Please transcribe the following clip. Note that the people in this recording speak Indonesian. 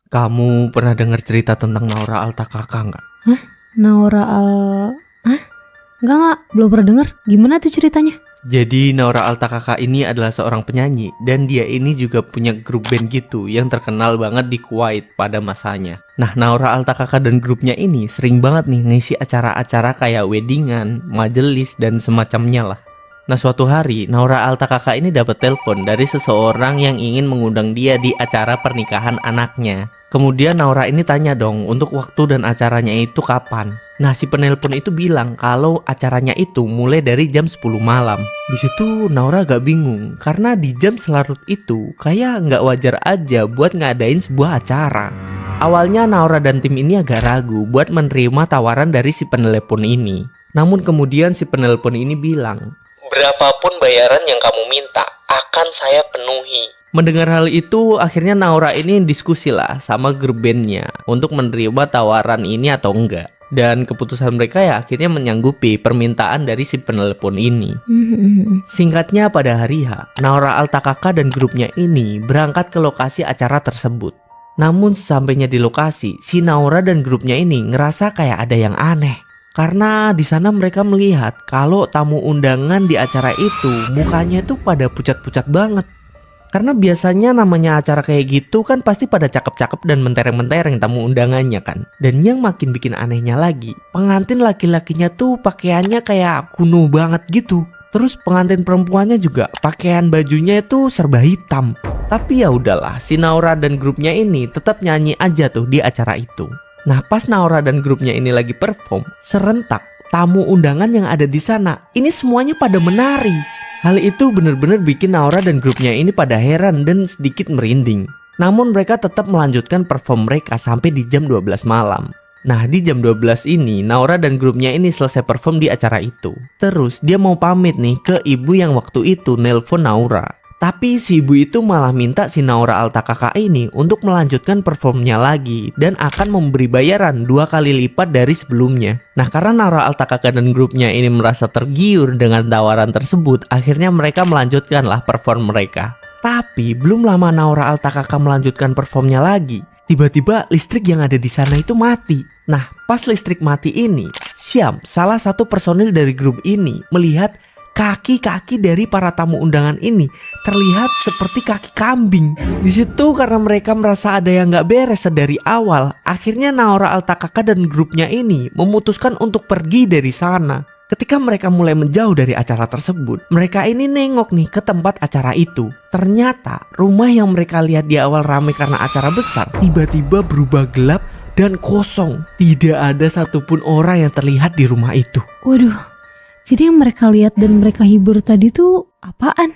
Kamu pernah dengar cerita tentang Naura Altakaka nggak? Naura Al... Hah? Enggak, belum pernah denger. Gimana tuh ceritanya? Jadi Naura Altakaka ini adalah seorang penyanyi dan dia ini juga punya grup band gitu yang terkenal banget di Kuwait pada masanya. Nah, Naura Altakaka dan grupnya ini sering banget nih ngisi acara-acara kayak weddingan, majelis dan semacamnya lah. Nah, suatu hari Naura Altakaka ini dapat telepon dari seseorang yang ingin mengundang dia di acara pernikahan anaknya. Kemudian Naura ini tanya dong untuk waktu dan acaranya itu kapan. Nah, si penelpon itu bilang kalau acaranya itu mulai dari jam 10 malam. Di situ Naura agak bingung karena di jam selarut itu kayak nggak wajar aja buat ngadain sebuah acara. Awalnya Naura dan tim ini agak ragu buat menerima tawaran dari si penelpon ini. Namun kemudian si penelpon ini bilang, "Berapapun bayaran yang kamu minta akan saya penuhi." Mendengar hal itu, akhirnya Naura ini diskusi lah sama grup bandnya untuk menerima tawaran ini atau enggak. Dan keputusan mereka ya akhirnya menyanggupi permintaan dari si penelpon ini. Singkatnya pada hari H, Naura Altakaka dan grupnya ini berangkat ke lokasi acara tersebut. Namun sesampainya di lokasi, si Naura dan grupnya ini ngerasa kayak ada yang aneh. Karena di sana mereka melihat kalau tamu undangan di acara itu mukanya tuh pada pucat-pucat banget. Karena biasanya namanya acara kayak gitu kan pasti pada cakep-cakep dan mentereng-mentereng tamu undangannya kan. Dan yang makin bikin anehnya lagi, pengantin laki-lakinya tuh pakaiannya kayak kuno banget gitu. Terus pengantin perempuannya juga pakaian bajunya itu serba hitam. Tapi ya udahlah, si Naura dan grupnya ini tetap nyanyi aja tuh di acara itu. Nah, pas Naura dan grupnya ini lagi perform, serentak tamu undangan yang ada di sana ini semuanya pada menari. Hal itu benar-benar bikin Naura dan grupnya ini pada heran dan sedikit merinding. Namun mereka tetap melanjutkan perform mereka sampai di jam 12 malam. Nah, di jam 12 ini Naura dan grupnya ini selesai perform di acara itu. Terus dia mau pamit nih ke ibu yang waktu itu nelpon Naura. Tapi si ibu itu malah minta si Naura Altakaka ini untuk melanjutkan performnya lagi dan akan memberi bayaran 2 kali lipat dari sebelumnya. Nah, karena Naura Altakaka dan grupnya ini merasa tergiur dengan tawaran tersebut, akhirnya mereka melanjutkanlah perform mereka. Tapi belum lama Naura Altakaka melanjutkan performnya lagi, tiba-tiba listrik yang ada di sana itu mati. Nah, pas listrik mati ini, Syam, salah satu personil dari grup ini, melihat kaki-kaki dari para tamu undangan ini terlihat seperti kaki kambing. Di situ karena mereka merasa ada yang nggak beres dari awal, akhirnya Naura Altakaka dan grupnya ini memutuskan untuk pergi dari sana. Ketika mereka mulai menjauh dari acara tersebut, mereka ini nengok nih ke tempat acara itu. Ternyata rumah yang mereka lihat di awal ramai karena acara besar, tiba-tiba berubah gelap dan kosong. Tidak ada satupun orang yang terlihat di rumah itu. Waduh, jadi yang mereka lihat dan mereka hibur tadi tuh apaan?